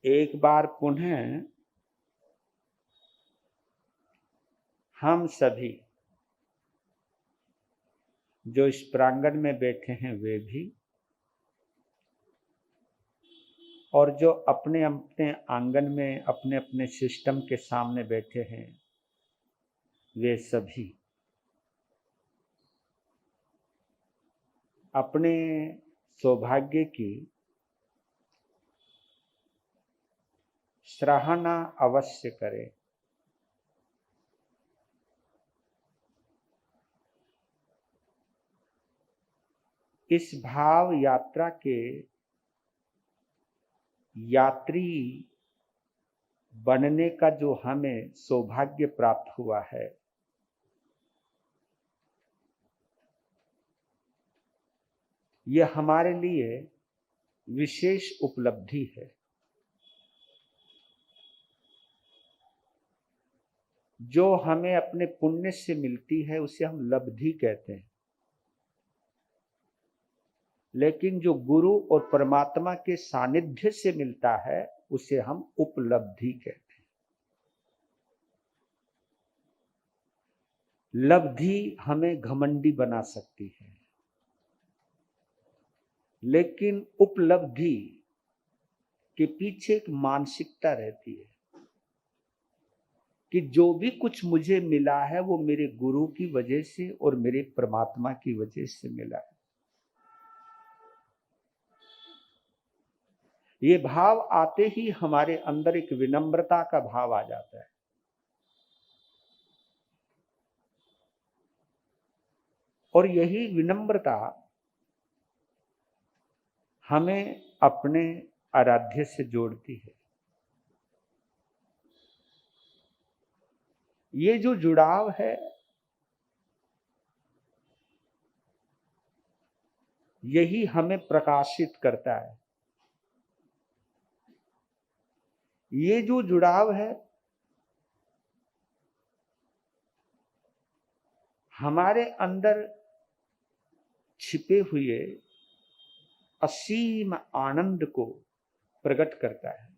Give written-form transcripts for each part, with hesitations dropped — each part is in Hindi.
एक बार पुनः हम सभी जो इस प्रांगण में बैठे हैं वे भी, और जो अपने अपने आंगन में अपने अपने सिस्टम के सामने बैठे हैं वे सभी अपने सौभाग्य की सराहना अवश्य करें। इस भाव यात्रा के यात्री बनने का जो हमें सौभाग्य प्राप्त हुआ है, यह हमारे लिए विशेष उपलब्धि है। जो हमें अपने पुण्य से मिलती है उसे हम लब्धि कहते हैं, लेकिन जो गुरु और परमात्मा के सानिध्य से मिलता है उसे हम उपलब्धि कहते हैं। लब्धि हमें घमंडी बना सकती है, लेकिन उपलब्धि के पीछे एक मानसिकता रहती है कि जो भी कुछ मुझे मिला है वो मेरे गुरु की वजह से और मेरे परमात्मा की वजह से मिला है। ये भाव आते ही हमारे अंदर एक विनम्रता का भाव आ जाता है। और यही विनम्रता हमें अपने आराध्य से जोड़ती है। ये जो जुड़ाव है यही हमें प्रकाशित करता है। ये जो जुड़ाव है हमारे अंदर छिपे हुए असीम आनंद को प्रकट करता है।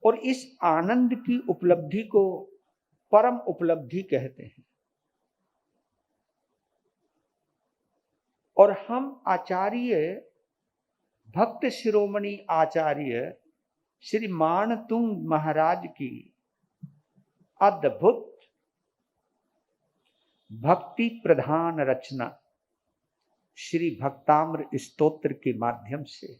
और इस आनंद की उपलब्धि को परम उपलब्धि कहते हैं। और हम आचार्य भक्त शिरोमणि आचार्य श्री मानतुंग महाराज की अद्भुत भक्ति प्रधान रचना श्री भक्ताम्र स्तोत्र के माध्यम से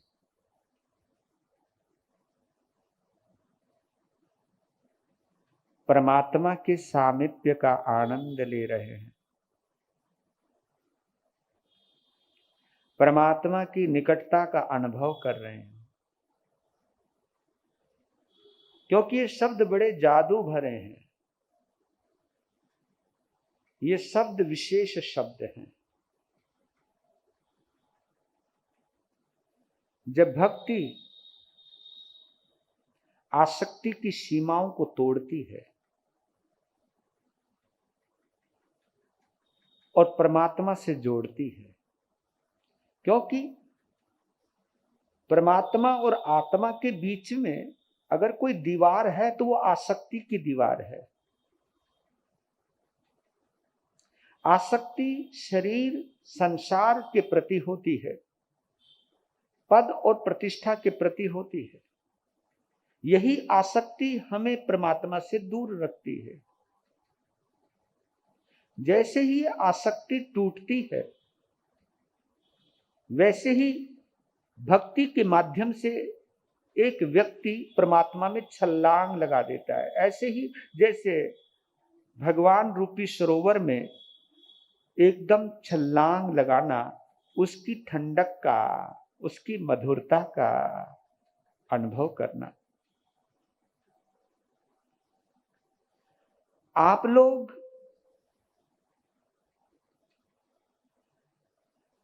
परमात्मा के सामीप्य का आनंद ले रहे हैं, परमात्मा की निकटता का अनुभव कर रहे हैं। क्योंकि ये शब्द बड़े जादू भरे हैं, ये शब्द विशेष शब्द हैं। जब भक्ति आसक्ति की सीमाओं को तोड़ती है और परमात्मा से जोड़ती है, क्योंकि परमात्मा और आत्मा के बीच में अगर कोई दीवार है तो वो आसक्ति की दीवार है। आसक्ति शरीर संसार के प्रति होती है, पद और प्रतिष्ठा के प्रति होती है। यही आसक्ति हमें परमात्मा से दूर रखती है। जैसे ही आसक्ति टूटती है वैसे ही भक्ति के माध्यम से एक व्यक्ति परमात्मा में छलांग लगा देता है। ऐसे ही जैसे भगवान रूपी सरोवर में एकदम छलांग लगाना, उसकी ठंडक का, उसकी मधुरता का अनुभव करना। आप लोग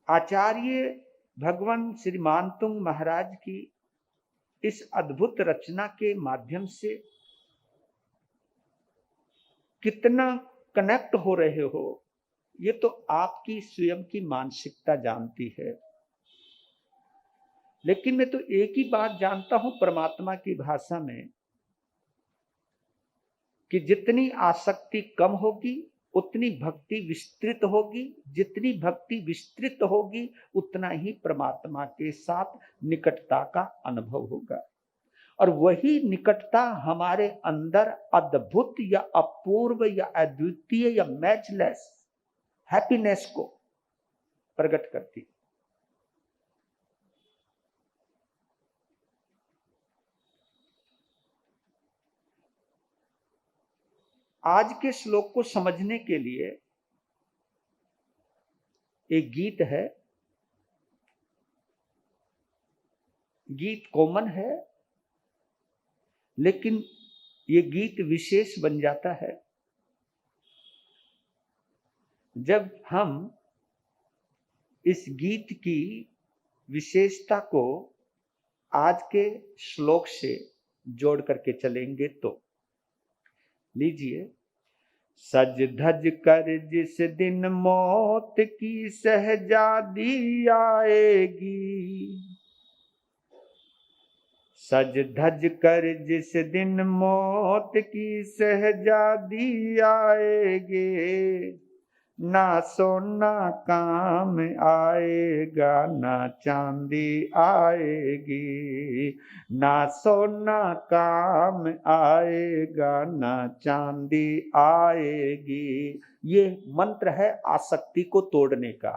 आचार्य भगवान श्री मानतुंग महाराज की इस अद्भुत रचना के माध्यम से कितना कनेक्ट हो रहे हो ये तो आपकी स्वयं की मानसिकता जानती है। लेकिन मैं तो एक ही बात जानता हूं परमात्मा की भाषा में, कि जितनी आसक्ति कम होगी उतनी भक्ति विस्तृत होगी, जितनी भक्ति विस्तृत होगी उतना ही परमात्मा के साथ निकटता का अनुभव होगा। और वही निकटता हमारे अंदर अद्भुत या अपूर्व या अद्वितीय या मैचलेस हैप्पीनेस को प्रकट करती। आज के श्लोक को समझने के लिए एक गीत है, गीत कॉमन है लेकिन ये गीत विशेष बन जाता है जब हम इस गीत की विशेषता को आज के श्लोक से जोड़ करके चलेंगे। तो लीजिए, सज धज कर जिस दिन मौत की शहजादी आएगी, सज धज कर जिस दिन मौत की शहजादी आएगी, ना सोना काम आएगा ना चांदी आएगी, ना सोना काम आएगा ना चांदी आएगी। ये मंत्र है आसक्ति को तोड़ने का।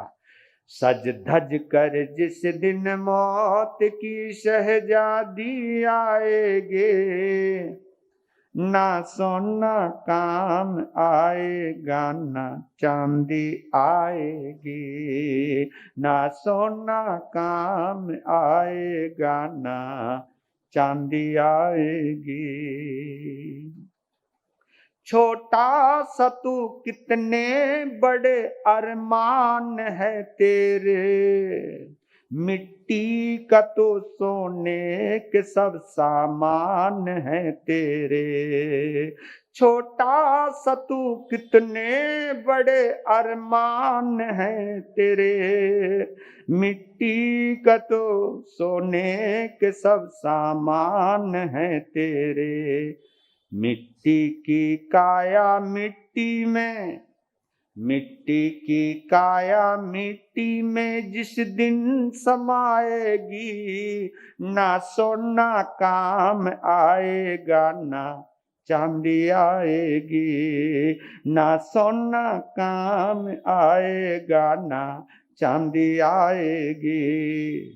सज धज कर जिस दिन मौत की शहजादी आएगे, ना सोना काम आएगा ना चांदी आएगी, ना सोना काम आएगा ना चांदी आएगी। छोटा सा तू कितने बड़े अरमान है तेरे, मिट्टी का तो सोने के सब सामान है तेरे। छोटा सा तू कितने बड़े अरमान है तेरे, मिट्टी का तो सोने के सब सामान है तेरे। मिट्टी की काया मिट्टी में, मिट्टी की काया मिट्टी में जिस दिन समाएगी, ना सोना काम आएगा ना चांदी आएगी, ना सोना काम आएगा ना चांदी आएगी।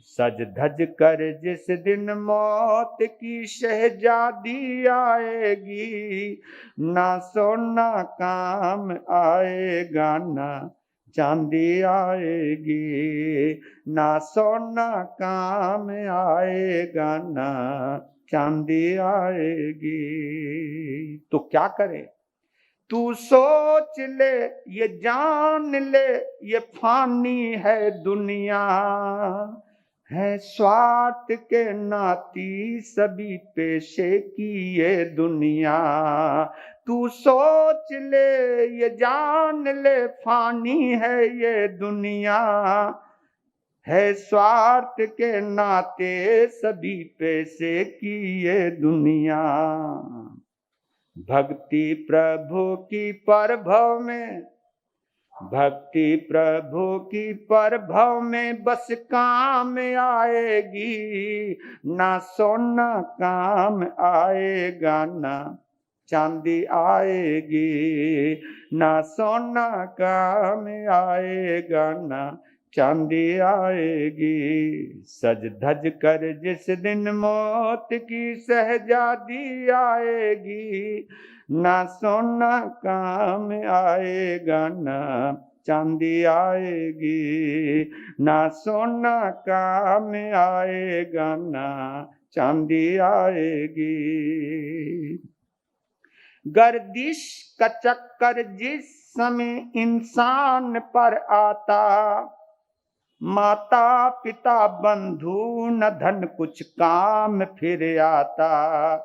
सज धज कर जिस दिन मौत की शहजादी आएगी, ना सोना काम आएगा ना चांदी आएगी, ना सोना काम आएगा ना चांदी आएगी। तो क्या करें? तू सोच ले, ये जान ले, ये फानी है दुनिया, है स्वार्थ के नाती सभी पेशे की ये दुनिया। तू सोच ले, ये जान ले, फानी है ये दुनिया, है स्वार्थ के नाते सभी पेशे की ये दुनिया। भक्ति प्रभु की परभव में, भक्ति प्रभु की परभव में बस काम आएगी, ना सोना काम आएगा ना चांदी आएगी, ना सोना काम आएगा ना चांदी आएगी। सज धज कर जिस दिन मौत की शहजादी आएगी, ना सोना काम आएगा ना चांदी आएगी, ना सोना काम आएगा ना चांदी आएगी। गर्दिश का चक्कर जिस समय इंसान पर आता, माता पिता बंधु न धन कुछ काम फिर आता।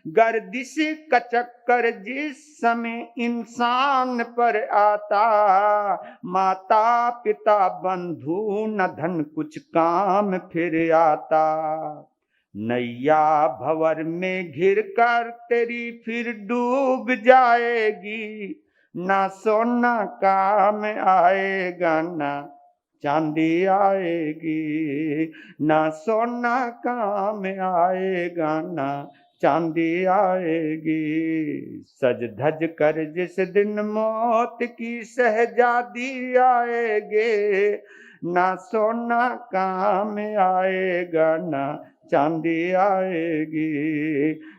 गर्दिश का चक्कर जिस समय इंसान पर आता, माता पिता बंधु न धन कुछ काम फिर आता। नैया भंवर में घिर कर तेरी फिर डूब जाएगी, ना सोना काम आएगा ना चांदी आएगी, ना सोना काम आएगा ना चांदी आएगी। सज धज कर जिस दिन मौत की शहजादी आएगे, ना सोना काम आएगा ना चांदी आएगी,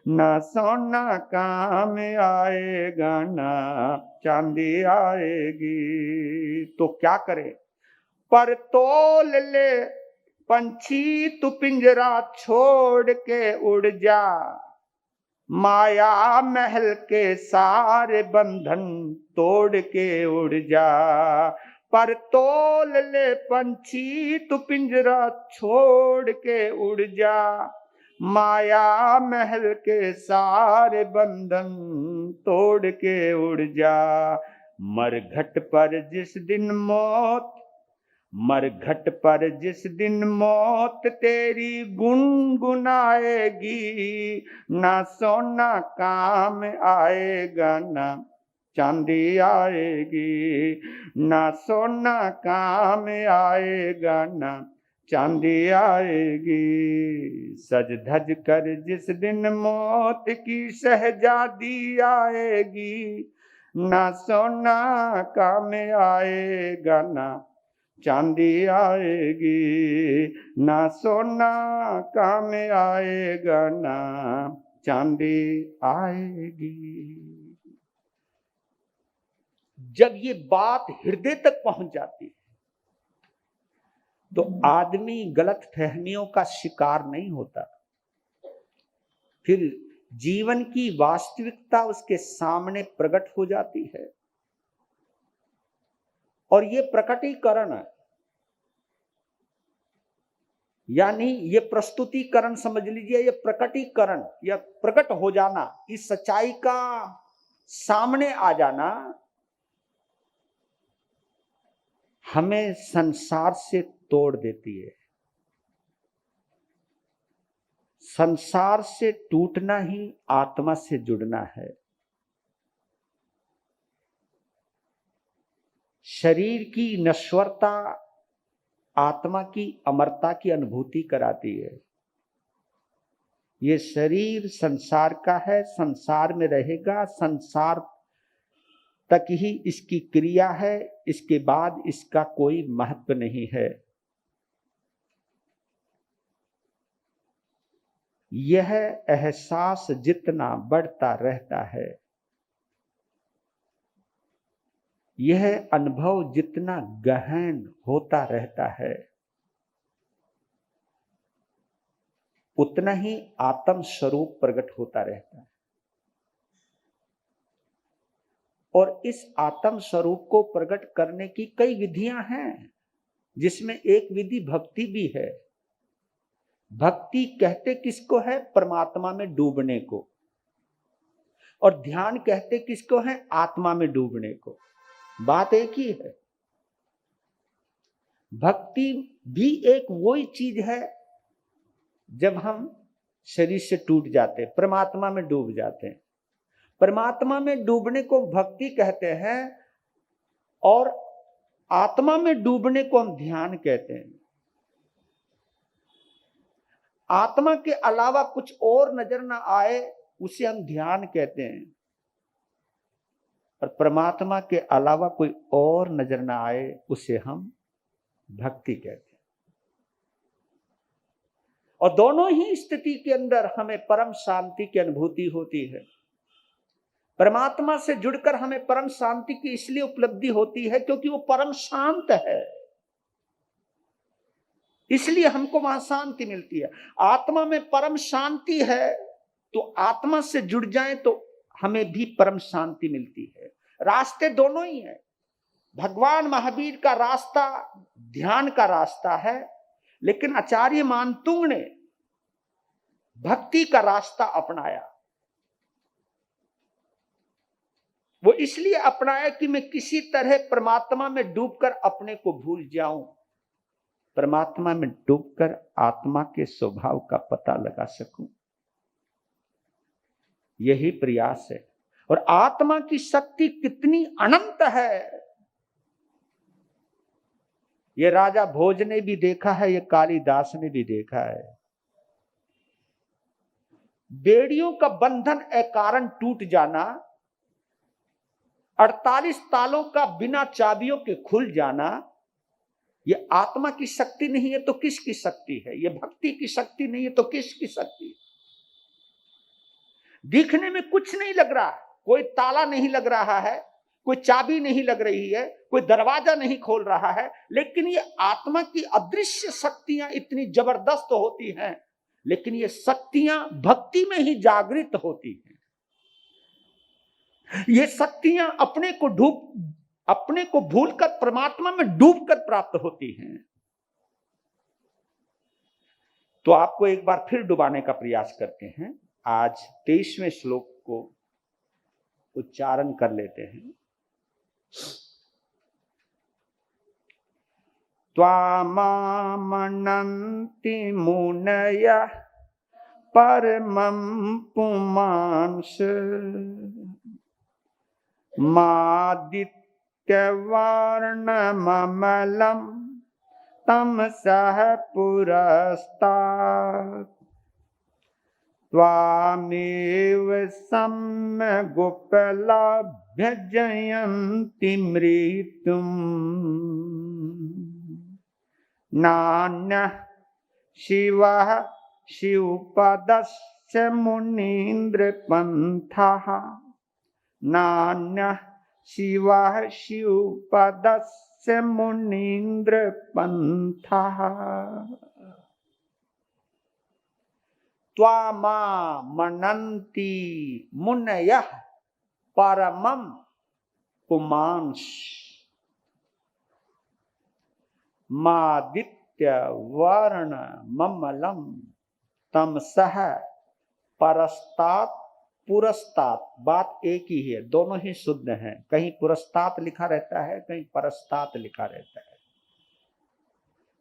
ना सोना काम आएगा ना चांदी आएगी। तो क्या करे? पर तोल ले पंछी तू पिंजरा छोड़ के उड़ जा, माया महल के सारे बंधन तोड़ के उड़ जा। पर तोल ले पंछी तू पिंजरा छोड़ के उड़ जा, माया महल के सारे बंधन तोड़ के उड़ जा। मरघट पर जिस दिन मौत, मरघट पर जिस दिन मौत तेरी गुनगुनाएगी, ना सोना काम आएगा ना चांदी आएगी, ना सोना काम आएगा ना चांदी आएगी। सज धज कर जिस दिन मौत की शहजादी आएगी, ना सोना काम आएगा ना चांदी आएगी, ना सोना काम आएगा ना चांदी आएगी। जब ये बात हृदय तक पहुंच जाती है तो आदमी गलत फहमियों का शिकार नहीं होता, फिर जीवन की वास्तविकता उसके सामने प्रकट हो जाती है। और ये प्रकटीकरण यानी ये प्रस्तुतिकरण समझ लीजिए, ये प्रकटीकरण या प्रकट हो जाना, इस सच्चाई का सामने आ जाना हमें संसार से तोड़ देती है। संसार से टूटना ही आत्मा से जुड़ना है। शरीर की नश्वरता आत्मा की अमरता की अनुभूति कराती है। ये शरीर संसार का है, संसार में रहेगा, संसार तक ही इसकी क्रिया है, इसके बाद इसका कोई महत्व नहीं है। यह एहसास जितना बढ़ता रहता है, यह अनुभव जितना गहन होता रहता है, उतना ही आत्म स्वरूप प्रकट होता रहता है। और इस आत्म स्वरूप को प्रकट करने की कई विधियां हैं, जिसमें एक विधि भक्ति भी है। भक्ति कहते किसको है? परमात्मा में डूबने को। और ध्यान कहते किसको है? आत्मा में डूबने को। बात एक ही है। भक्ति भी एक वही चीज है जब हम शरीर से टूट जाते हैं, परमात्मा में डूब जाते हैं। परमात्मा में डूबने को भक्ति कहते हैं और आत्मा में डूबने को हम ध्यान कहते हैं। आत्मा के अलावा कुछ और नजर ना आए उसे हम ध्यान कहते हैं, और परमात्मा के अलावा कोई और नजर ना आए उसे हम भक्ति कहते हैं। और दोनों ही स्थिति के अंदर हमें परम शांति की अनुभूति होती है। परमात्मा से जुड़कर हमें परम शांति की इसलिए उपलब्धि होती है क्योंकि वो परम शांत है, इसलिए हमको वहां शांति मिलती है। आत्मा में परम शांति है तो आत्मा से जुड़ जाए तो हमें भी परम शांति मिलती है। रास्ते दोनों ही हैं। भगवान महावीर का रास्ता ध्यान का रास्ता है, लेकिन आचार्य मानतुंग ने भक्ति का रास्ता अपनाया। वो इसलिए अपनाया कि मैं किसी तरह परमात्मा में डूबकर अपने को भूल जाऊं, परमात्मा में डूबकर आत्मा के स्वभाव का पता लगा सकूं। यही प्रयास है। और आत्मा की शक्ति कितनी अनंत है, ये राजा भोज ने भी देखा है, ये कालिदास ने भी देखा है। बेड़ियों का बंधन अकारण टूट जाना, 48 तालों का बिना चाबियों के खुल जाना, ये आत्मा की शक्ति नहीं है तो किसकी शक्ति है? ये भक्ति की शक्ति नहीं है तो किसकी शक्ति है? दिखने में कुछ नहीं लग रहा, कोई ताला नहीं लग रहा है, कोई चाबी नहीं लग रही है, कोई दरवाजा नहीं खोल रहा है, लेकिन ये आत्मा की अदृश्य शक्तियां इतनी जबरदस्त होती हैं, लेकिन ये शक्तियां भक्ति में ही जागृत होती हैं। ये शक्तियां अपने को भूलकर परमात्मा में डूबकर प्राप्त होती हैं। तो आपको एक बार फिर डुबाने का प्रयास करते हैं। आज 23वें श्लोक को उच्चारण कर लेते हैं। त्वामामनन्ति मुनयः परमं पुमांस मादित्यवर्णममलं तमसः पुरस्तात् त्वामेव सम्यगुपलभ्य मृत्युम् नान्यः शिवः शिवपदस्य मुनीन्द्रपन्थः नान्यः शिवः शिवपदस्य मुनीन्द्रपन्थः त्वामामनन्ति मुनयः परमं पुमांस मादित्यवर्णममलं तमसः परस्तात् पुरस्तात्। बात एक ही है, दोनों ही शुद्ध हैं। कहीं पुरस्तात् लिखा रहता है, कहीं परस्तात् लिखा रहता है।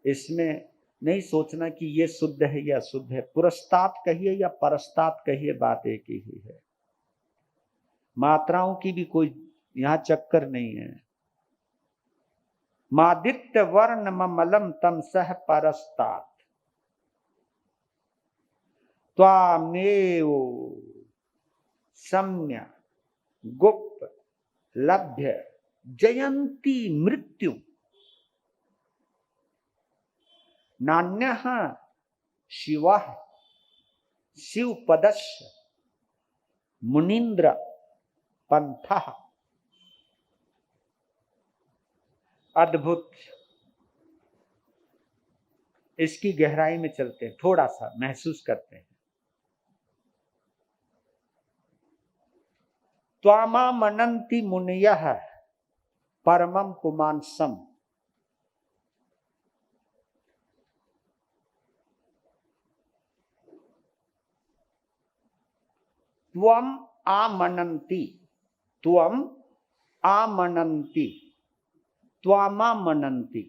इसमें नहीं सोचना कि ये शुद्ध है या अशुद्ध है। पुरस्तात् कहिए या परस्तात् कहिए, बात एक ही है। मात्राओं की भी कोई यहां चक्कर नहीं है। मादित्य वर्ण ममलम तमसः परस्तात् त्वामेव सम्य गुप्त लभ्य जयंती मृत्यु नान्यः शिवः शिवपदस्य मुनीन्द्र पंथः। अद्भुत। इसकी गहराई में चलते हैं, थोड़ा सा महसूस करते हैं। त्वामामनन्ति मुनयः परमं पुमांसम्। त्वम आमनन्ति, त्वम आमनन्ति, त्वामामनन्ति।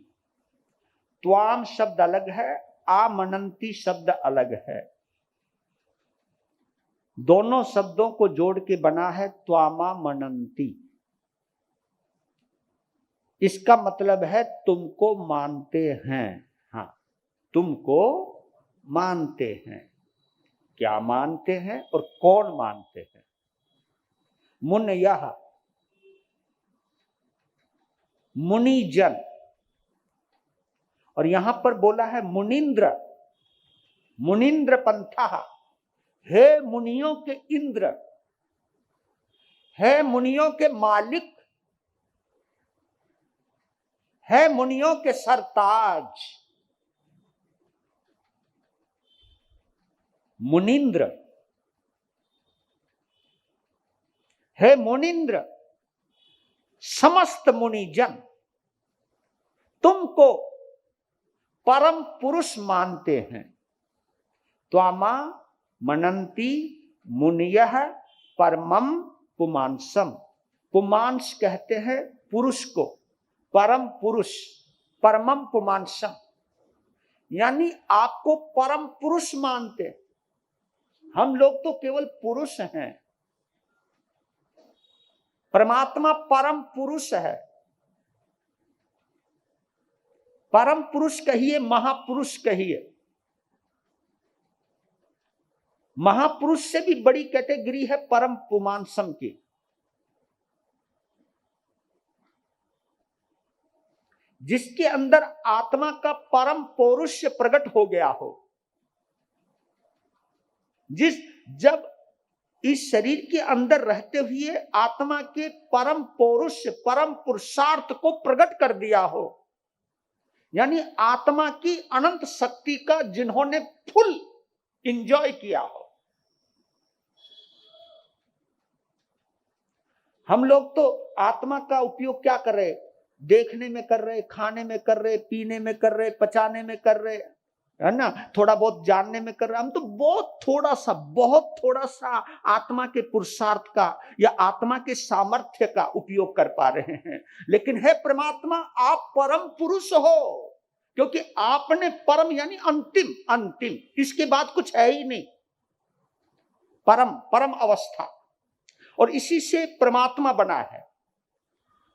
त्वाम शब्द अलग है, आमनन्ति शब्द अलग है। दोनों शब्दों को जोड़ के बना है त्वामामनन्ति। इसका मतलब है तुमको मानते हैं। हाँ, तुमको मानते हैं। क्या मानते हैं और कौन मानते हैं? मुनयः मुनिजन, और यहां पर बोला है मुनीन्द्र, मुनीन्द्र पंथः। हे मुनियों के इंद्र, है मुनियों के मालिक, है मुनियों के सरताज। मुनीन्द्र, हे मुनीन्द्र, समस्त मुनिजन तुमको परम पुरुष मानते हैं। त्वामा मनंती मुनियः परमम पुमांसम। पुमांस कहते हैं पुरुष को, परम पुरुष, परमम पुमांसम, यानी आपको परम पुरुष मानते हैं। हम लोग तो केवल पुरुष हैं, परमात्मा परम पुरुष है। परम पुरुष कहिए, महापुरुष कहिए, महापुरुष से भी बड़ी कैटेगरी है परम पुमांसम की, जिसके अंदर आत्मा का परम पौरुष प्रकट हो गया हो। जब इस शरीर के अंदर रहते हुए आत्मा के परम पौरुष, परम पुरुषार्थ को प्रकट कर दिया हो, यानी आत्मा की अनंत शक्ति का जिन्होंने फुल एंजॉय किया हो। हम लोग तो आत्मा का उपयोग क्या कर रहे? देखने में कर रहे, खाने में कर रहे, पीने में कर रहे, पचाने में कर रहे, है ना, थोड़ा बहुत जानने में कर रहे। हम तो बहुत थोड़ा सा आत्मा के पुरुषार्थ का या आत्मा के सामर्थ्य का उपयोग कर पा रहे हैं। लेकिन है परमात्मा, आप परम पुरुष हो, क्योंकि आपने परम यानी अंतिम, अंतिम, इसके बाद कुछ है ही नहीं। परम अवस्था, और इसी से परमात्मा बना है,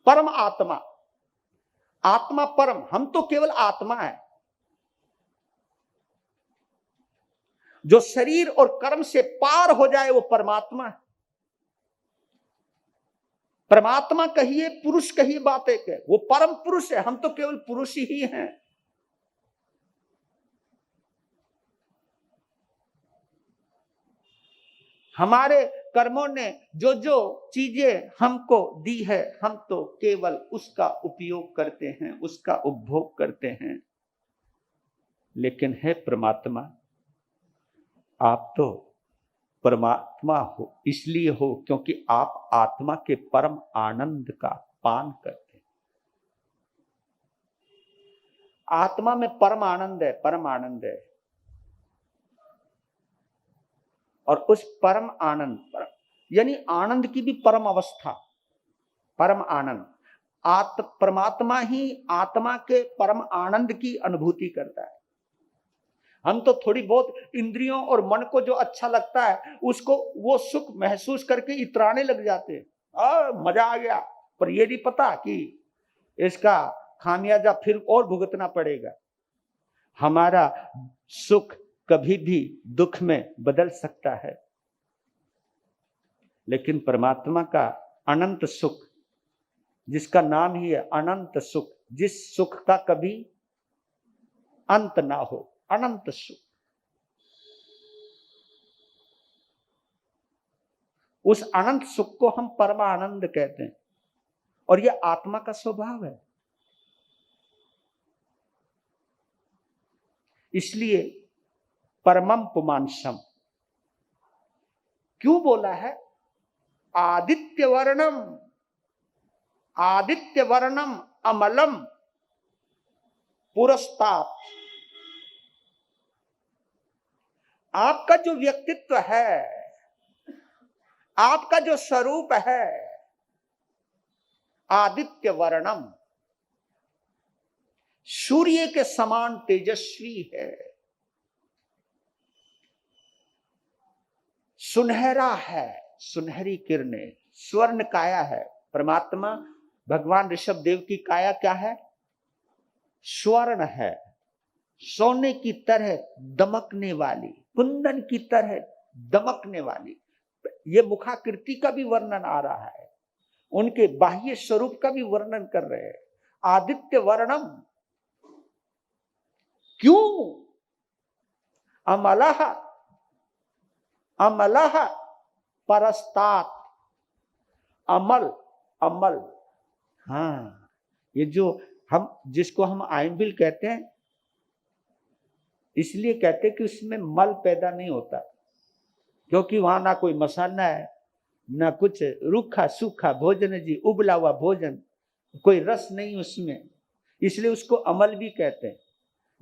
परम आत्मा। आत्मा परम, हम तो केवल आत्मा है। जो शरीर और कर्म से पार हो जाए वो परमात्मा है। परमात्मा कहिए, पुरुष कहिए, बात एक है, वो परम पुरुष है, हम तो केवल पुरुष ही हैं। हमारे कर्मों ने जो जो चीजें हमको दी है, हम तो केवल उसका उपयोग करते हैं, उसका उपभोग करते हैं। लेकिन है परमात्मा, आप तो परमात्मा हो इसलिए हो क्योंकि आप आत्मा के परम आनंद का पान करते हैं। आत्मा में परम आनंद है, परम आनंद है। और उस परम आनंद, यानी आनंद की भी परम अवस्था, परम आनंद, परमात्मा ही आत्मा के परम आनंद की अनुभूति करता है। हम तो थोड़ी बहुत इंद्रियों और मन को जो अच्छा लगता है उसको वो सुख महसूस करके इतराने लग जाते हैं, मजा आ गया, पर ये नहीं पता कि इसका खामियाजा फिर और भुगतना पड़ेगा। हमारा सुख कभी भी दुख में बदल सकता है, लेकिन परमात्मा का अनंत सुख, जिसका नाम ही है अनंत सुख, जिस सुख का कभी अंत ना हो, अनंत सुख, उस अनंत सुख को हम परमानंद कहते हैं। और यह आत्मा का स्वभाव है। इसलिए परमम पुमांसम क्यों बोला है? आदित्य वर्णम अमलम पुरस्तात्। आपका जो व्यक्तित्व है, आपका जो स्वरूप है, आदित्य वर्णम, सूर्य के समान तेजस्वी है, सुनहरा है, सुनहरी किरणें, स्वर्ण काया है। परमात्मा भगवान ऋषभ देव की काया क्या है? स्वर्ण है, सोने की तरह दमकने वाली, कुंदन की तरह दमकने वाली। ये मुखाकृति का भी वर्णन आ रहा है, उनके बाह्य स्वरूप का भी वर्णन कर रहे हैं। आदित्य वर्णम, क्यों? अमलः अमलः परस्तात्, अमल, अमल, हाँ, ये जो हम जिसको हम आयनबिल कहते हैं, इसलिए कहते हैं कि उसमें मल पैदा नहीं होता, क्योंकि वहां ना कोई मसाला है, ना कुछ, रूखा सूखा भोजन है जी, उबला हुआ भोजन, कोई रस नहीं उसमें, इसलिए उसको अमल भी कहते हैं।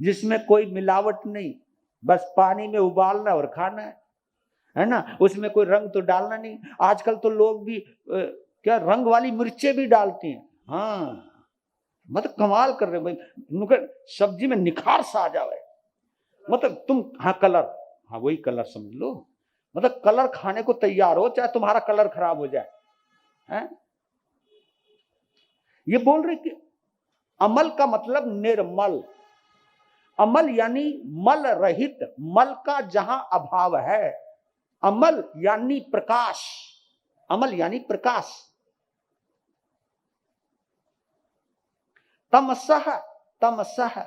जिसमें कोई मिलावट नहीं, बस पानी में उबालना और खाना है ना। उसमें कोई रंग तो डालना नहीं। आजकल तो लोग भी क्या रंग वाली मिर्चें भी डालती हैं। हाँ, मतलब कमाल कर रहे भाई, उनके सब्जी में निखार सा आ जाए। मतलब तुम, हाँ कलर, हाँ वही कलर समझ लो, मतलब कलर खाने को तैयार हो चाहे तुम्हारा कलर खराब हो जाए। हैं? ये बोल रहे कि अमल का मतलब निर्मल। अमल यानी मल रहित, मल का जहां अभाव है। अमल यानी प्रकाश, अमल यानी प्रकाश। तमसः, तमसः,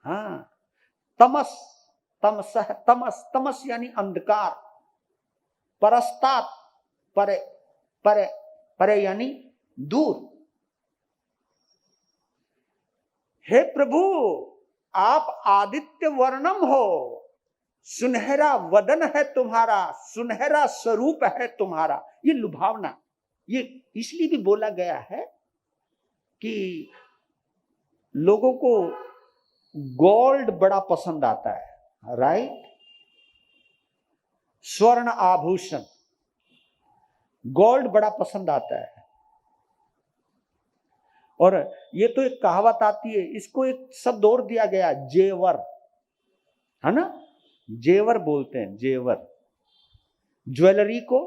हाँ तमस, तमसः, तमस, तमस यानी अंधकार। परस्तात, परे, परे, परे यानी दूर। हे प्रभु, आप आदित्य वर्णम हो, सुनहरा वदन है तुम्हारा, सुनहरा स्वरूप है तुम्हारा। ये लुभावना, ये इसलिए भी बोला गया है कि लोगों को गोल्ड बड़ा पसंद आता है, राइट। स्वर्ण आभूषण, गोल्ड बड़ा पसंद आता है। और ये तो एक कहावत आती है, इसको एक शब्द और दिया गया, जेवर, है ना। जेवर बोलते हैं, जेवर। ज्वेलरी को,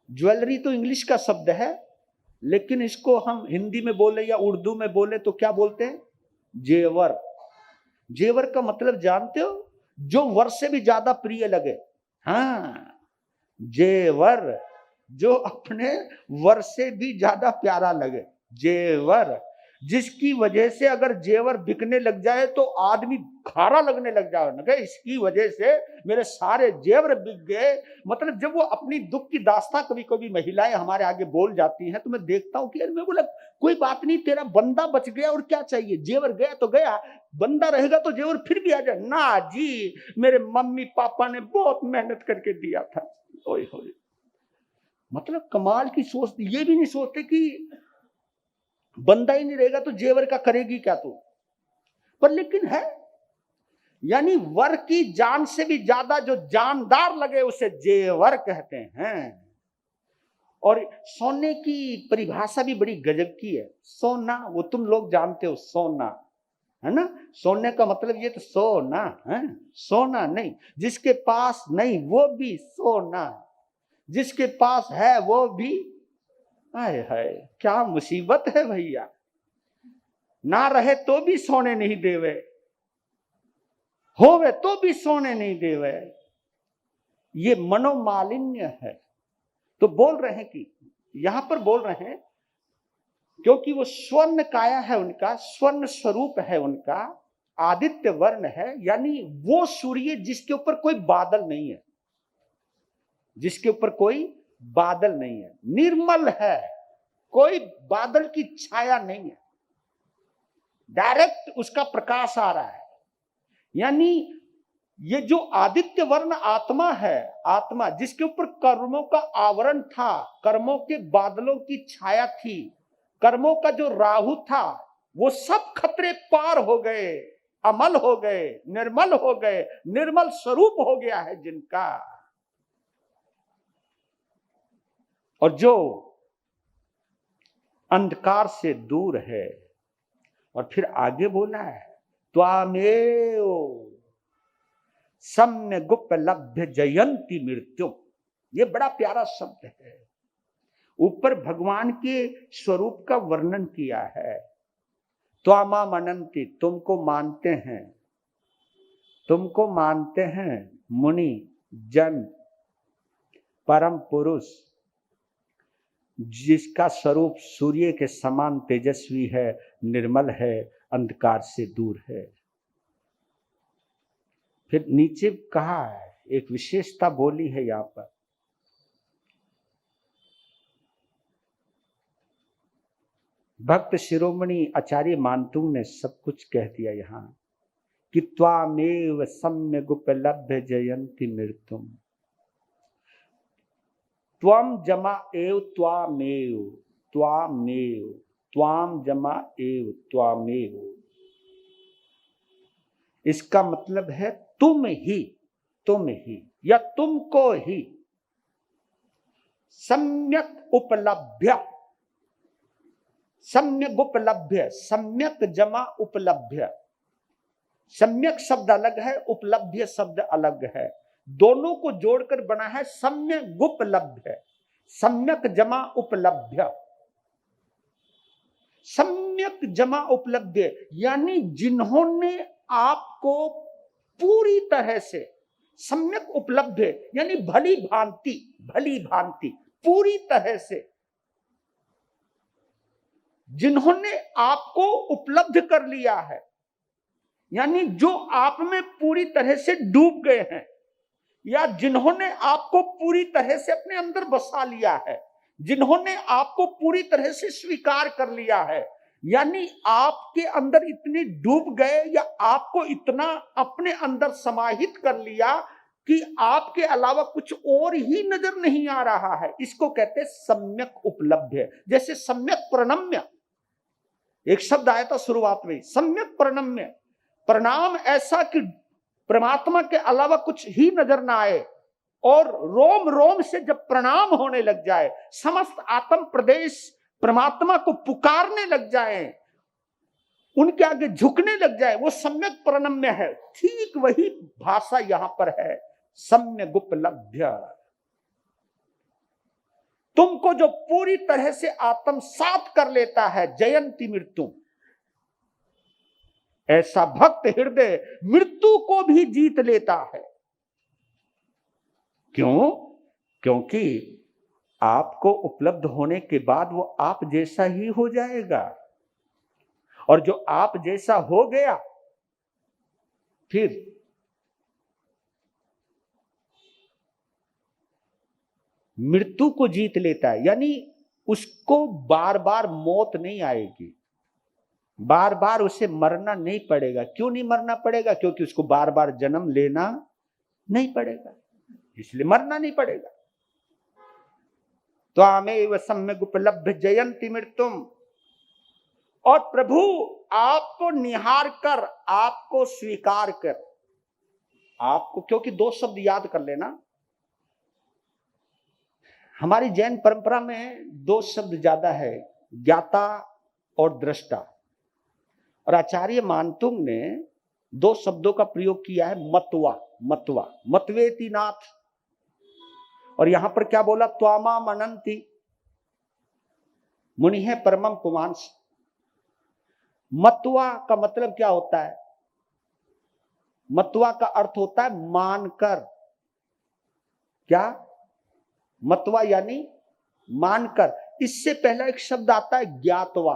ज्वेलरी तो इंग्लिश का शब्द है, लेकिन इसको हम हिंदी में बोले या उर्दू में बोले तो क्या बोलते हैं? जेवर। जेवर का मतलब जानते हो? जो वर से भी ज्यादा प्रिय लगे। हाँ, जेवर, जो अपने वर से भी ज्यादा प्यारा लगे, जेवर। जिसकी वजह से अगर जेवर बिकने लग जाए तो आदमी खारा लगने लग जाए ना, इसकी वजह से मेरे सारे जेवर बिक गए। मतलब जब वो अपनी दुख की दास्तां कभी कभी महिलाएं हमारे आगे बोल जाती हैं तो मैं देखता हूं कि यार, मैं बोला कोई बात नहीं, तेरा बंदा बच गया और क्या चाहिए, जेवर गया तो गया, बंदा रहेगा तो जेवर फिर भी आ जाए ना। जी, मेरे मम्मी पापा ने बहुत मेहनत करके दिया था। ओए होए, मतलब कमाल की सोच। ये भी नहीं सोचते कि बंदा ही नहीं रहेगा तो जेवर का करेगी क्या तू। पर लेकिन है, यानी वर की जान से भी ज्यादा जो जानदार लगे उसे जेवर कहते हैं। और सोने की परिभाषा भी बड़ी गजब की है। सोना, वो तुम लोग जानते हो, सोना, है ना। सोने का मतलब ये तो सोना है, सोना नहीं। जिसके पास नहीं वो भी सोना, जिसके पास है वो भी, हाय हाय क्या मुसीबत है भैया। ना रहे तो भी सोने नहीं देवे, होवे तो भी सोने नहीं देवे। ये मनोमालिन्य है। तो बोल रहे हैं कि, यहां पर बोल रहे हैं क्योंकि वो स्वर्ण काया है उनका, स्वर्ण स्वरूप है उनका, आदित्य वर्ण है, यानी वो सूर्य जिसके ऊपर कोई बादल नहीं है, जिसके ऊपर कोई बादल नहीं है, निर्मल है, कोई बादल की छाया नहीं है, डायरेक्ट उसका प्रकाश आ रहा है। यानी ये जो आदित्य वर्ण आत्मा है, आत्मा जिसके ऊपर कर्मों का आवरण था, कर्मों के बादलों की छाया थी, कर्मों का जो राहु था, वो सब खतरे पार हो गए, अमल हो गए, निर्मल हो गए, निर्मल स्वरूप हो गया है जिनका। और जो अंधकार से दूर है। और फिर आगे बोला है, त्वामेव सम्य गुप्तलभ्य जयंती मृत्यु। ये बड़ा प्यारा शब्द है। ऊपर भगवान के स्वरूप का वर्णन किया है। त्वामा मनंती, तुमको मानते हैं, तुमको मानते हैं मुनि जन, परम पुरुष जिसका स्वरूप सूर्य के समान तेजस्वी है, निर्मल है, अंधकार से दूर है। फिर नीचे कहा है, एक विशेषता बोली है यहां पर, भक्त शिरोमणि आचार्य मानतुंग ने सब कुछ कह दिया यहां कि त्वामेव सम्यक उपलब्ध जयंती मृत्युम। त्वम जमा एव त्वामेव, त्वामेव, त्वाम जमा एव त्वामेव। इसका मतलब है तुम ही या तुमको ही। सम्यक उपलभ्य, सम्यक उपलभ्य, सम्यक जमा उपलभ्य। सम्यक शब्द अलग है, उपलभ्य शब्द अलग है, दोनों को जोड़कर बना है सम्यक उपलभ्य। सम्यक जमा उपलभ्य, सम्यक जमा उपलब्ध यानी जिन्होंने आपको पूरी तरह से, सम्यक उपलब्ध यानी भली भांति पूरी तरह से जिन्होंने आपको उपलब्ध कर लिया है, यानी जो आप में पूरी तरह से डूब गए हैं, या जिन्होंने आपको पूरी तरह से अपने अंदर बसा लिया है, जिन्होंने आपको पूरी तरह से स्वीकार कर लिया है, यानी आपके अंदर इतने डूब गए या आपको इतना अपने अंदर समाहित कर लिया कि आपके अलावा कुछ और ही नजर नहीं आ रहा है। इसको कहते हैं सम्यक उपलब्ध। जैसे सम्यक प्रणम्य, एक शब्द आया था शुरुआत में, सम्यक प्रणम्य, प्रणाम ऐसा कि परमात्मा के अलावा कुछ ही नजर ना आए, और रोम रोम से जब प्रणाम होने लग जाए, समस्त आत्म प्रदेश परमात्मा को पुकारने लग जाए, उनके आगे झुकने लग जाए, वो सम्यक प्रणम्य है। ठीक वही भाषा यहां पर है, सम्यक उपलब्ध। तुमको जो पूरी तरह से आत्मसात कर लेता है, जयंती मृत्यु, ऐसा भक्त हृदय मृत्यु को भी जीत लेता है। क्यों? क्योंकि आपको उपलब्ध होने के बाद वो आप जैसा ही हो जाएगा, और जो आप जैसा हो गया फिर मृत्यु को जीत लेता है, यानी उसको बार बार मौत नहीं आएगी, बार बार उसे मरना नहीं पड़ेगा। क्यों नहीं मरना पड़ेगा? क्योंकि उसको बार बार जन्म लेना नहीं पड़ेगा, इसलिए मरना नहीं पड़ेगा। तो त्वामेव सम्यक उपलब्ध जयंती मृत्युम। और प्रभु आपको निहार कर, आपको स्वीकार कर, आपको, क्योंकि दो शब्द याद कर लेना, हमारी जैन परंपरा में दो शब्द ज्यादा है, ज्ञाता और दृष्टा। और आचार्य मानतुंग ने दो शब्दों का प्रयोग किया है, मतवा, मतवा, मतवेति नाथ, और यहां पर क्या बोला? त्वामा मनंती मुनि है परमम पुमांस। मतवा का मतलब क्या होता है? मतवा का अर्थ होता है मानकर। क्या? मतवा यानी मानकर। इससे पहला एक शब्द आता है ज्ञातवा,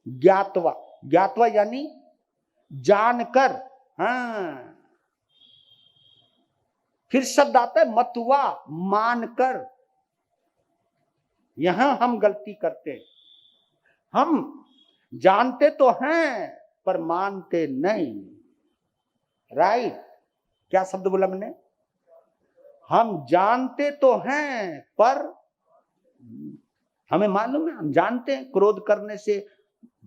ज्ञातवा, ज्ञातवा यानी जानकर। हाँ, फिर शब्द आता है मतवा, मानकर। यहां हम गलती करते हैं, हम जानते तो हैं पर मानते नहीं। राइट? क्या शब्द बोला मैंने? हम जानते तो हैं पर हमें मालूम है, हम जानते हैं क्रोध करने से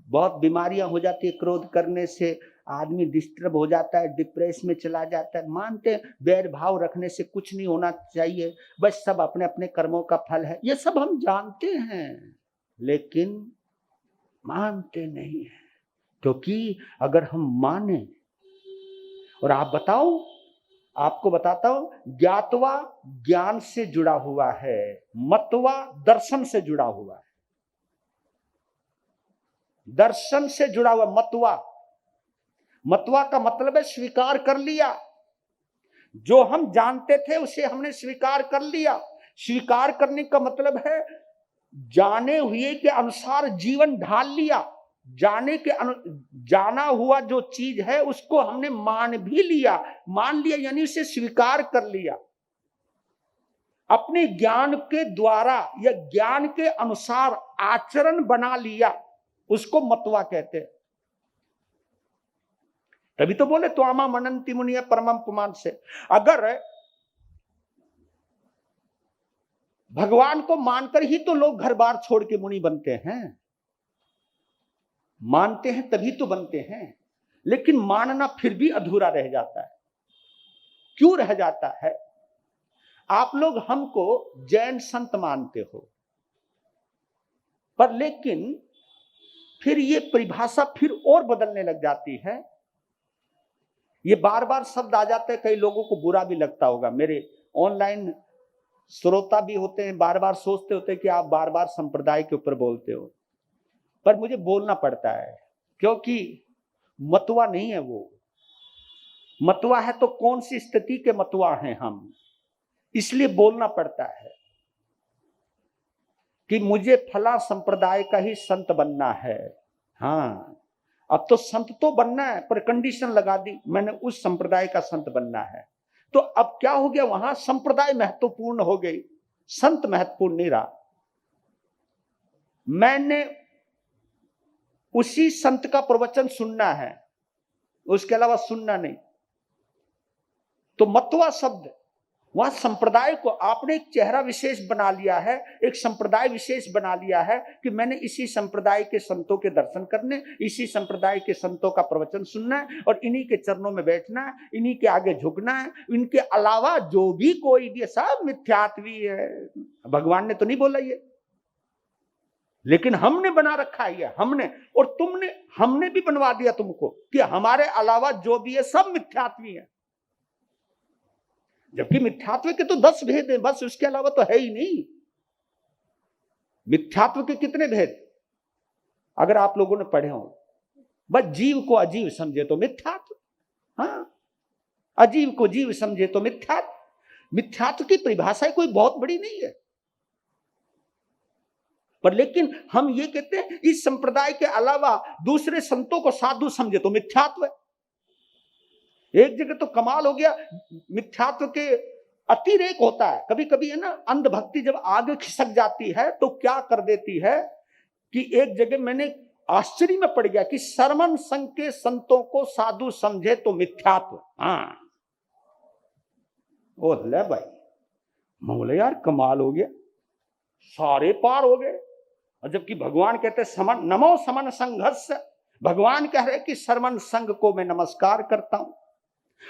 बहुत बीमारियां हो जाती है, क्रोध करने से आदमी डिस्टर्ब हो जाता है, डिप्रेस में चला जाता है। मानते हैं बैर भाव रखने से कुछ नहीं होना चाहिए, बस सब अपने अपने कर्मों का फल है, ये सब हम जानते हैं, लेकिन मानते नहीं है। क्योंकि अगर हम माने, और आप बताओ, आपको बताता हूं, ज्ञातवा ज्ञान से जुड़ा हुआ है, मतवा दर्शन से जुड़ा हुआ है, दर्शन से जुड़ा हुआ मतवा। मतवा का मतलब है स्वीकार कर लिया, जो हम जानते थे उसे हमने स्वीकार कर लिया। स्वीकार करने का मतलब है जाने हुए के अनुसार जीवन ढाल लिया, जाने के जाना हुआ जो चीज है उसको हमने मान भी लिया। मान लिया यानी उसे स्वीकार कर लिया, अपने ज्ञान के द्वारा या ज्ञान के अनुसार आचरण बना लिया, उसको मतवा कहते हैं। तभी तो बोले त्वामा मनंती मुनिय परमम पुमान से। अगर भगवान को मानकर ही तो लोग घर बार छोड़ के मुनि बनते हैं, मानते हैं तभी तो बनते हैं। लेकिन मानना फिर भी अधूरा रह जाता है। क्यों रह जाता है? आप लोग हमको जैन संत मानते हो, पर लेकिन फिर ये परिभाषा फिर और बदलने लग जाती है। ये बार बार शब्द आ जाते हैं, कई लोगों को बुरा भी लगता होगा, मेरे ऑनलाइन श्रोता भी होते हैं, बार बार सोचते होते हैं कि आप बार बार संप्रदाय के ऊपर बोलते हो, पर मुझे बोलना पड़ता है, क्योंकि मतवा नहीं है वो। मतवा है तो कौन सी स्थिति के मतवा हैं हम, इसलिए बोलना पड़ता है कि मुझे फला संप्रदाय का ही संत बनना है। हाँ, अब तो संत तो बनना है, पर कंडीशन लगा दी, मैंने उस संप्रदाय का संत बनना है। तो अब क्या हो गया, वहां संप्रदाय महत्वपूर्ण हो गई, संत महत्वपूर्ण नहीं रहा। मैंने उसी संत का प्रवचन सुनना है, उसके अलावा सुनना नहीं। तो मतवा शब्द, वहां संप्रदाय को आपने एक चेहरा विशेष बना लिया है, एक संप्रदाय विशेष बना लिया है कि मैंने इसी संप्रदाय के संतों के दर्शन करने, इसी संप्रदाय के संतों का प्रवचन सुनना है और इन्हीं के चरणों में बैठना है, इन्हीं के आगे झुकना है। इनके अलावा जो भी कोई भी, सब मिथ्यात्वी है। भगवान ने तो नहीं बोला ये, लेकिन हमने बना रखा है, हमने और तुमने, हमने भी बनवा दिया तुमको कि हमारे अलावा जो भी है सब मिथ्यात्वी है। जबकि मिथ्यात्व के तो 10 भेद हैं, बस उसके अलावा तो है ही नहीं। मिथ्यात्व के कितने भेद अगर आप लोगों ने पढ़े हो? बस जीव को अजीव समझे तो मिथ्यात्व, हाँ, अजीव को जीव समझे तो मिथ्यात्व। मिथ्यात्व की परिभाषा कोई बहुत बड़ी नहीं है, पर लेकिन हम ये कहते हैं इस संप्रदाय के अलावा दूसरे संतों को साधु समझे तो मिथ्यात्व है। एक जगह तो कमाल हो गया, मिथ्यात्व के अतिरेक होता है कभी कभी, है ना। अंधभक्ति जब आगे खिसक जाती है तो क्या कर देती है कि एक जगह मैंने आश्चर्य में पड़ गया कि शर्मन संघ के संतों को साधु समझे तो मिथ्यात्व। हाँ, ओ ले भाई, बोले यार कमाल हो गया, सारे पार हो गए। और जबकि भगवान कहते समन नमो समन संघर्ष, भगवान कह रहे कि शर्मन संघ को मैं नमस्कार करता हूं,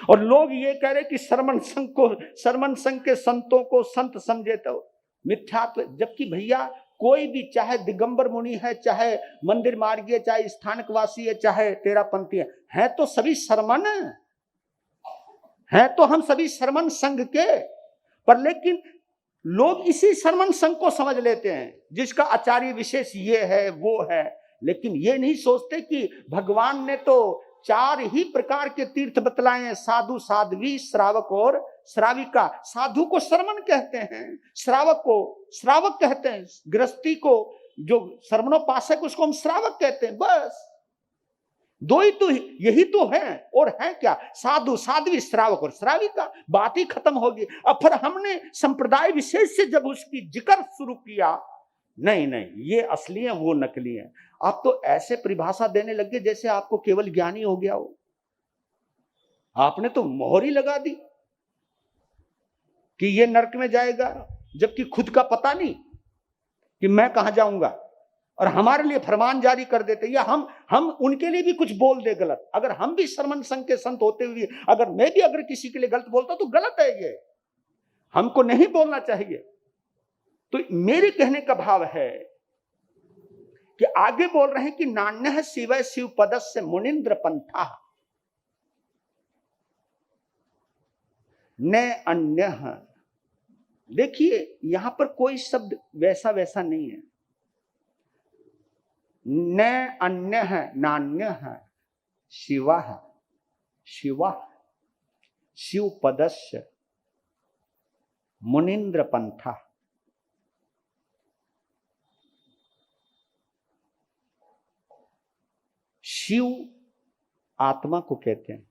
और लोग ये कह रहे कि शर्मन संघ के संतों को संत समझे तो मिथ्यात्व। जबकि भैया कोई भी, चाहे दिगंबर मुनि है, चाहे मंदिर मार्गी है, चाहे स्थानकवासी है, चाहे तेरापंथी है तो सभी शर्मन है, तो हम सभी शर्मन संघ के। पर लेकिन लोग इसी शर्मन संघ को समझ लेते हैं जिसका आचार्य विशेष ये है वो है, लेकिन ये नहीं सोचते कि भगवान ने तो 4 ही प्रकार के तीर्थ बतलाए हैं, साधु, साध्वी, श्रावक और श्राविका। साधु को श्रमण कहते हैं, श्रावक को श्रावक कहते हैं, गृहस्थी को जो श्रमणोपासक उसको हम श्रावक कहते हैं। बस 2 ही तो, यही तो है, और है क्या, साधु, साध्वी, श्रावक और श्राविका, बात ही खत्म होगी। अब फिर हमने संप्रदाय विशेष से जब उसकी जिक्र शुरू किया, नहीं नहीं ये असली है वो नकली है, आप तो ऐसे परिभाषा देने लगे जैसे आपको केवल ज्ञानी हो गया हो। आपने तो मोहर ही लगा दी कि ये नरक में जाएगा, जबकि खुद का पता नहीं कि मैं कहां जाऊंगा, और हमारे लिए फरमान जारी कर देते, या हम उनके लिए भी कुछ बोल दे गलत। अगर हम भी शर्मन संघ के संत होते हुए अगर मैं भी अगर किसी के लिए गलत बोलता तो गलत है, ये हमको नहीं बोलना चाहिए। तो मेरे कहने का भाव है कि आगे बोल रहे हैं कि नान्य शिव शिव पदस्य मुनिंद्र पंथा न अन्य। देखिए यहां पर कोई शब्द वैसा वैसा नहीं है, न अन्य है, नान्य है, शिवा है, शिवा शिव पदस्य मुनिंद्र पंथा। शिव आत्मा को कहते हैं,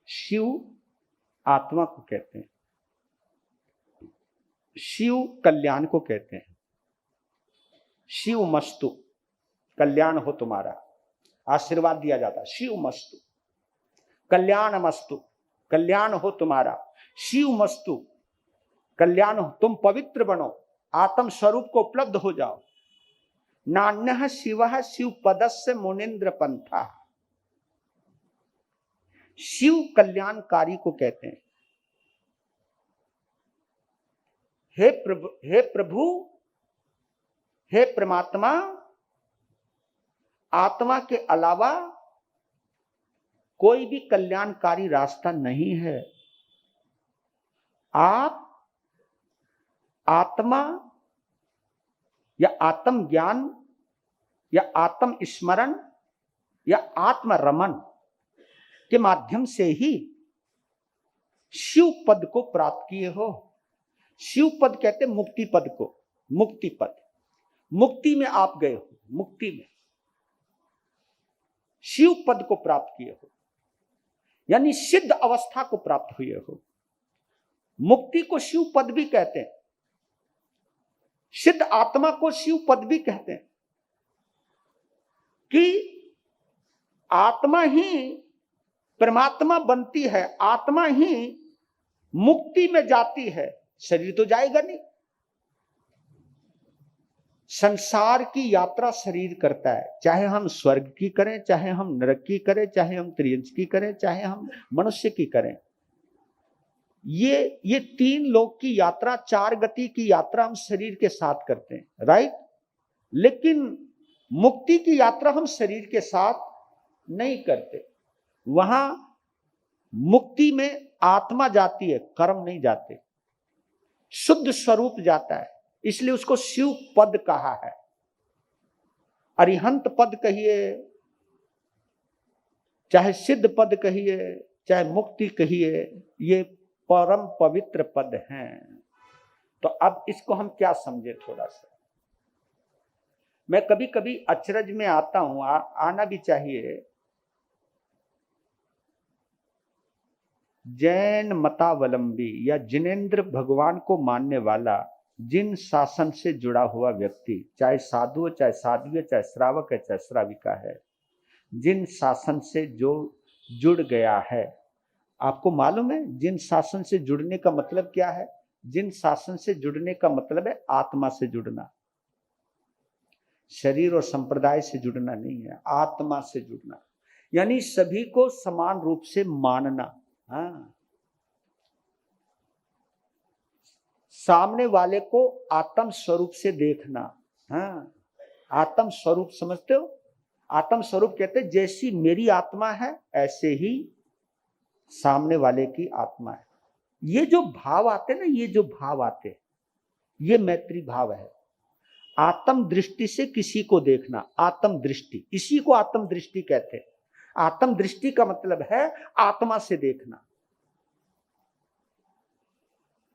शिव आत्मा को कहते हैं, शिव कल्याण को कहते हैं। शिव मस्तु, कल्याण हो तुम्हारा, आशीर्वाद दिया जाता है। शिव मस्तु, कल्याण मस्तु, कल्याण हो तुम्हारा। शिव मस्तु, कल्याण हो, तुम पवित्र बनो, आत्म स्वरूप को उपलब्ध हो जाओ। नान्यः शिवः शिवपदस्य मुनीन्द्र पंथा। शिव कल्याणकारी को कहते हैं। हे प्रभु, हे परमात्मा, आत्मा के अलावा कोई भी कल्याणकारी रास्ता नहीं है। आप आत्मा या आत्म ज्ञान या आत्म स्मरण या आत्म रमन के माध्यम से ही शिव पद को प्राप्त किए हो। शिव पद कहते मुक्ति पद को, मुक्ति पद, मुक्ति में आप गए हो, मुक्ति में शिव पद को प्राप्त किए हो, यानी सिद्ध अवस्था को प्राप्त हुए हो। मुक्ति को शिव पद भी कहते हैं, सिद्ध आत्मा को शिव पद भी कहते हैं कि आत्मा ही परमात्मा बनती है, आत्मा ही मुक्ति में जाती है, शरीर तो जाएगा नहीं। संसार की यात्रा शरीर करता है, चाहे हम स्वर्ग की करें, चाहे हम नरक की करें, चाहे हम त्रियंश की करें, चाहे हम मनुष्य की करें। ये तीन लोक की यात्रा, चार गति की यात्रा हम शरीर के साथ करते हैं, राइट। लेकिन मुक्ति की यात्रा हम शरीर के साथ नहीं करते। वहां मुक्ति में आत्मा जाती है, कर्म नहीं जाते, शुद्ध स्वरूप जाता है, इसलिए उसको शिव पद कहा है। अरिहंत पद कहिए, चाहे सिद्ध पद कहिए, चाहे मुक्ति कहिए, ये परम पवित्र पद हैं। तो अब इसको हम क्या समझे थोड़ा सा। मैं कभी कभी अचरज में आता हूं, आना भी चाहिए। जैन मतावलंबी या जिनेंद्र भगवान को मानने वाला जिन शासन से जुड़ा हुआ व्यक्ति, चाहे साधु हो, चाहे साध्वी, चाहे श्रावक है, चाहे श्राविका है, जिन शासन से जो जुड़ गया है, आपको मालूम है जिन शासन से जुड़ने का मतलब क्या है? जिन शासन से जुड़ने का मतलब है आत्मा से जुड़ना, शरीर और संप्रदाय से जुड़ना नहीं है, आत्मा से जुड़ना, यानी सभी को समान रूप से मानना। हाँ, सामने वाले को आत्म स्वरूप से देखना। हाँ, आत्म स्वरूप समझते हो? आत्म स्वरूप कहते हैं जैसी मेरी आत्मा है ऐसे ही सामने वाले की आत्मा है। ये जो भाव आते ना, ये जो भाव आते, ये मैत्री भाव है। आत्म दृष्टि से किसी को देखना, आत्म दृष्टि, इसी को आत्म दृष्टि कहते हैं। आत्म दृष्टि का मतलब है आत्मा से देखना।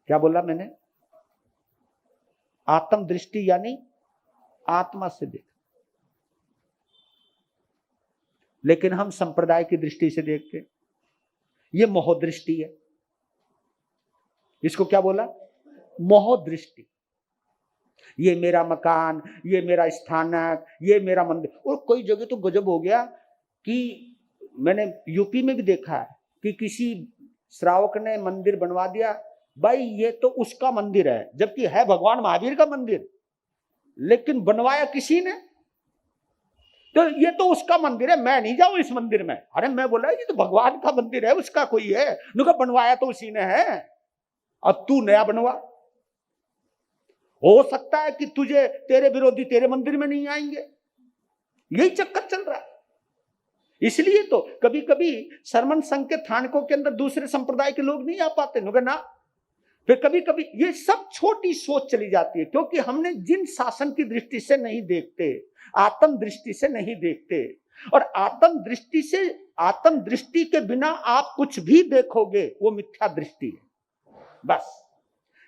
क्या बोला मैंने? आत्म दृष्टि यानी आत्मा से देखना। लेकिन हम संप्रदाय की दृष्टि से देखते हैं, ये मोह दृष्टि है। इसको क्या बोला? मोह दृष्टि। ये मेरा मकान, ये मेरा स्थानक, ये मेरा मंदिर। और कोई जगह तो गजब हो गया कि मैंने यूपी में भी देखा है कि किसी श्रावक ने मंदिर बनवा दिया, भाई ये तो उसका मंदिर है, जबकि है भगवान महावीर का मंदिर, लेकिन बनवाया किसी ने, तो ये तो उसका मंदिर है, मैं नहीं जाऊं इस मंदिर में। अरे मैं बोला ये तो भगवान का मंदिर है, उसका कोई है? नुका बनवाया तो उसी ने है, अब तू नया बनवा। हो सकता है कि तुझे तेरे विरोधी तेरे मंदिर में नहीं आएंगे, यही चक्कर चल रहा है। इसलिए तो कभी कभी सरमन संघ के थानकों के अंदर दूसरे संप्रदाय के लोग नहीं आ पाते, नुका ना। फिर कभी कभी ये सब छोटी सोच चली जाती है, क्योंकि हमने जिन शासन की दृष्टि से नहीं देखते, आत्म दृष्टि से नहीं देखते। और आत्म दृष्टि से, आत्म दृष्टि के बिना आप कुछ भी देखोगे वो मिथ्या दृष्टि है। बस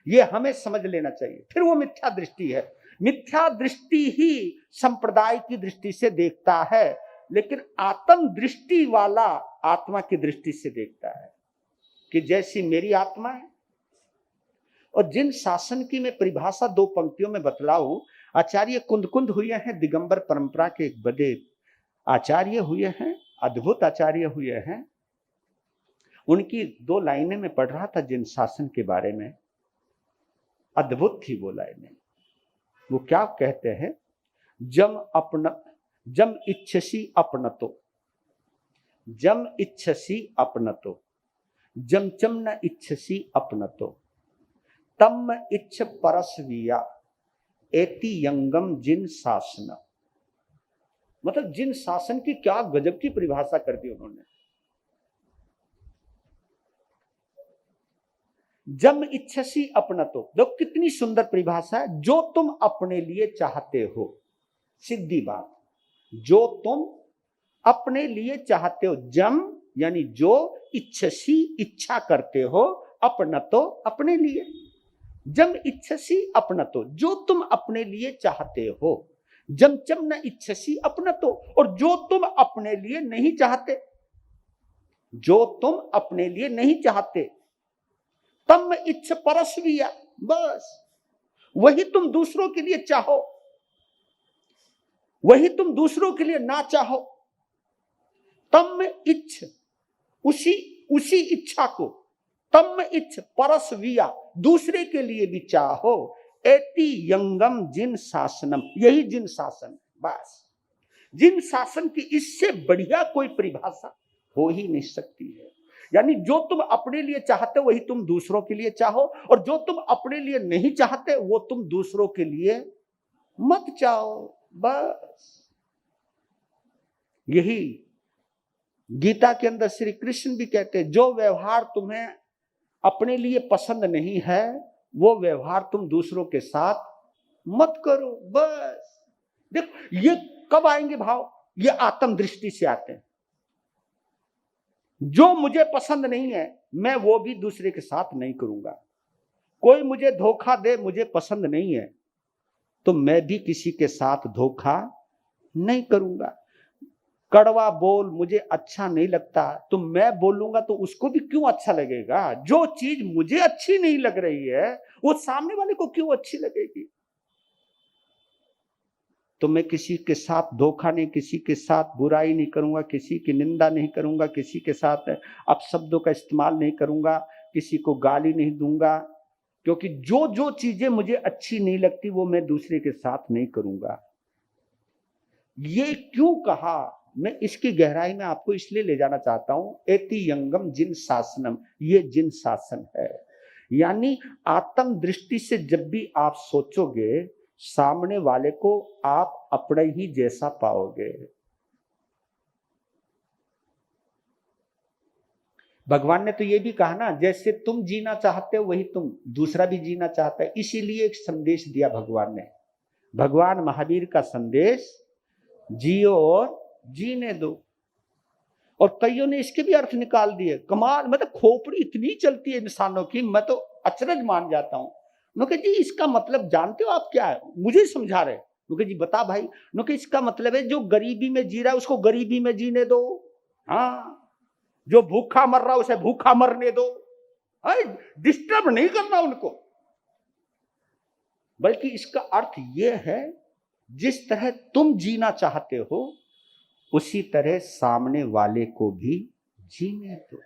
ये हमें समझ लेना चाहिए, फिर वो मिथ्या दृष्टि है। मिथ्या दृष्टि ही संप्रदाय की दृष्टि से देखता है, लेकिन आत्म दृष्टि वाला आत्मा की दृष्टि से देखता है कि जैसी मेरी आत्मा है। और जिन शासन की मैं परिभाषा दो पंक्तियों में बतलाऊं, आचार्य कुंद हुए हैं, दिगंबर परंपरा के एक बड़े आचार्य हुए हैं, अद्भुत आचार्य हुए हैं। उनकी दो लाइनें में पढ़ रहा था जिन शासन के बारे में, अद्भुत थी वो लाइनें। वो क्या कहते हैं? जम इच्छसी अपनतो, जम इच्छसी अपनतो, जम चम न इच्छसी अपनतो, तम इच्छ परस्विया एति यंगम जिन शासन। मतलब जिन शासन की क्या गजब की परिभाषा कर दी उन्होंने। जम इच्छसी अपनतो, देखो कितनी सुंदर परिभाषा है। जो तुम अपने लिए चाहते हो, सीधी बात, जो तुम अपने लिए चाहते हो, जम यानी जो, इच्छसी इच्छा करते हो, अपनतो अपने लिए। जम इच्छसी अपनतो, जो तुम अपने लिए चाहते हो, जम चम न इच्छसी अपनतो, और जो तुम अपने लिए नहीं चाहते, जो तुम अपने लिए नहीं चाहते, तम इच्छ परस्विया, बस वही तुम दूसरों के लिए चाहो, वही तुम दूसरों के लिए ना चाहो। तम इच्छ, उसी इच्छा को, तम इच्छ परस्विया, दूसरे के लिए भी चाहो, एति यंगम जिन शासनम, यही जिन शासन। बस जिन शासन की इससे बढ़िया कोई परिभाषा हो ही नहीं सकती है। यानी जो तुम अपने लिए चाहते हो वही तुम दूसरों के लिए चाहो, और जो तुम अपने लिए नहीं चाहते वो तुम दूसरों के लिए मत चाहो। बस यही गीता के अंदर श्री कृष्ण भी कहते हैं, जो व्यवहार तुम्हें अपने लिए पसंद नहीं है वो व्यवहार तुम दूसरों के साथ मत करो। बस देखो ये कब आएंगे भाव, ये आत्म दृष्टि से आते हैं। जो मुझे पसंद नहीं है मैं वो भी दूसरे के साथ नहीं करूंगा। कोई मुझे धोखा दे, मुझे पसंद नहीं है तो मैं भी किसी के साथ धोखा नहीं करूंगा। कड़वा बोल मुझे अच्छा नहीं लगता तो मैं बोलूंगा तो उसको भी क्यों अच्छा लगेगा। जो चीज मुझे अच्छी नहीं लग रही है वो सामने वाले को क्यों अच्छी लगेगी। तो मैं किसी के साथ धोखा नहीं, किसी के साथ बुराई नहीं करूंगा, किसी की निंदा नहीं करूंगा, किसी के साथ अपशब्दों का इस्तेमाल नहीं करूंगा, किसी को गाली नहीं दूंगा, क्योंकि जो जो चीजें मुझे अच्छी नहीं लगती वो मैं दूसरे के साथ नहीं करूंगा। ये क्यों कहा, मैं इसकी गहराई में आपको इसलिए ले जाना चाहता हूं। एति यंगम जिन शासनम, ये जिन शासन है। यानी आत्म दृष्टि से जब भी आप सोचोगे सामने वाले को आप अपने ही जैसा पाओगे। भगवान ने तो ये भी कहा ना, जैसे तुम जीना चाहते हो वही तुम दूसरा भी जीना चाहता है। इसीलिए एक संदेश दिया भगवान ने, भगवान महावीर का संदेश, जियो और जीने दो। और कईयों ने इसके भी अर्थ निकाल दिए। कमाल, मतलब खोपड़ी इतनी चलती है इंसानों की, मैं तो अचरज मान जाता हूं। नुके जी इसका मतलब जानते हो आप क्या है, मुझे समझा रहे। नुके जी बता भाई। नुके इसका मतलब है जो गरीबी में जी रहा है उसको गरीबी में जीने दो, हाँ। जो भूखा मर रहा है उसे भूखा मरने दो, डिस्टर्ब नहीं करना उनको। बल्कि इसका अर्थ यह है जिस तरह तुम जीना चाहते हो उसी तरह सामने वाले को भी जीने दो।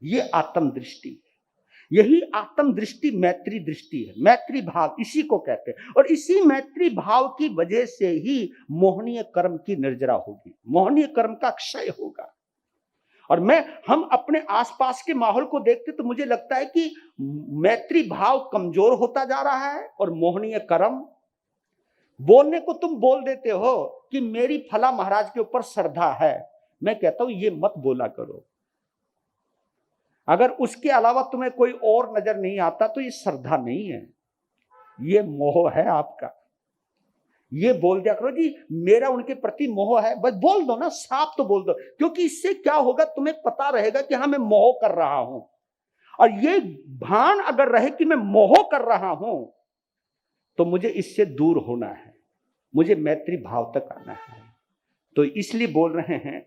ये आत्म दृष्टि है। यही आत्म दृष्टि मैत्री दृष्टि है। मैत्री भाव इसी को कहते हैं। और इसी मैत्री भाव की वजह से ही मोहनीय कर्म की निर्जरा होगी, मोहनीय कर्म का क्षय होगा। और हम अपने आसपास के माहौल को देखते तो मुझे लगता है कि मैत्री भाव कमजोर होता जा रहा है और मोहनीय कर्म। बोलने को तुम बोल देते हो कि मेरी फला महाराज के ऊपर श्रद्धा है, मैं कहता हूं ये मत बोला करो। अगर उसके अलावा तुम्हें कोई और नजर नहीं आता तो ये श्रद्धा नहीं है, ये मोह है आपका। ये बोल दिया करो जी मेरा उनके प्रति मोह है, बस बोल दो ना, साफ तो बोल दो। क्योंकि इससे क्या होगा, तुम्हें पता रहेगा कि हाँ मैं मोह कर रहा हूं। और ये भान अगर रहे कि मैं मोह कर रहा हूं तो मुझे इससे दूर होना है, मुझे मैत्री भाव तक आना है। तो इसलिए बोल रहे हैं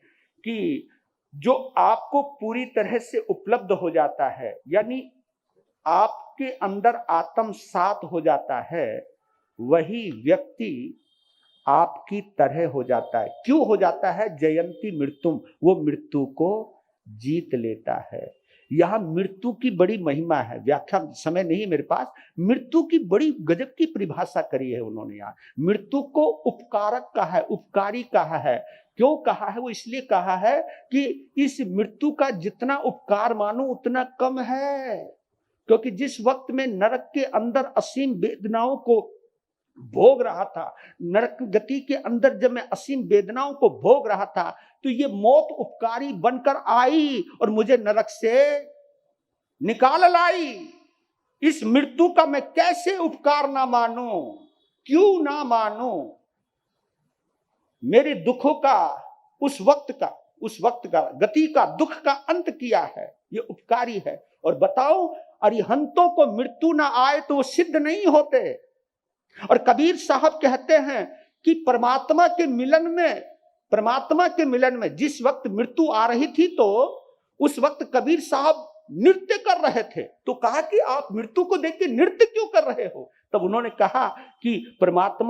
कि जो आपको पूरी तरह से उपलब्ध हो जाता है, यानी आपके अंदर आत्मसात हो जाता है, वही व्यक्ति आपकी तरह हो जाता है। क्यों हो जाता है? जयंती मृत्युम, वो मृत्यु को जीत लेता है। यहाँ मृत्यु की बड़ी महिमा है, व्याख्या समय नहीं है मेरे पास। मृत्यु की बड़ी गजब की परिभाषा करी है उन्होंने यहाँ। मृत्यु को उपकारक कहा है, उपकारी कहा है। क्यों कहा है? वो इसलिए कहा है कि इस मृत्यु का जितना उपकार मानो उतना कम है। क्योंकि जिस वक्त में नरक के अंदर असीम वेदनाओं को भोग रहा था, नरक गति के अंदर जब मैं असीम वेदनाओं को भोग रहा था, तो ये मौत उपकारी बनकर आई और मुझे नरक से निकाल लाई। इस मृत्यु का मैं कैसे उपकार ना मानूं, क्यों ना मानूं? मेरे दुखों का, उस वक्त का गति का, दुख का अंत किया है, ये उपकारी है। और बताओ, अरिहंतों को मृत्यु ना आए तो वो सिद्ध नहीं होते। और कबीर साहब कहते हैं कि परमात्मा के मिलन में जिस वक्त मृत्यु आ रही थी, तो उस वक्त कबीर साहब नृत्य कर रहे थे। तो कहा कि आप मृत्यु को देख के नृत्य क्यों कर रहे हो? तब उन्होंने कहा कि परमात्मा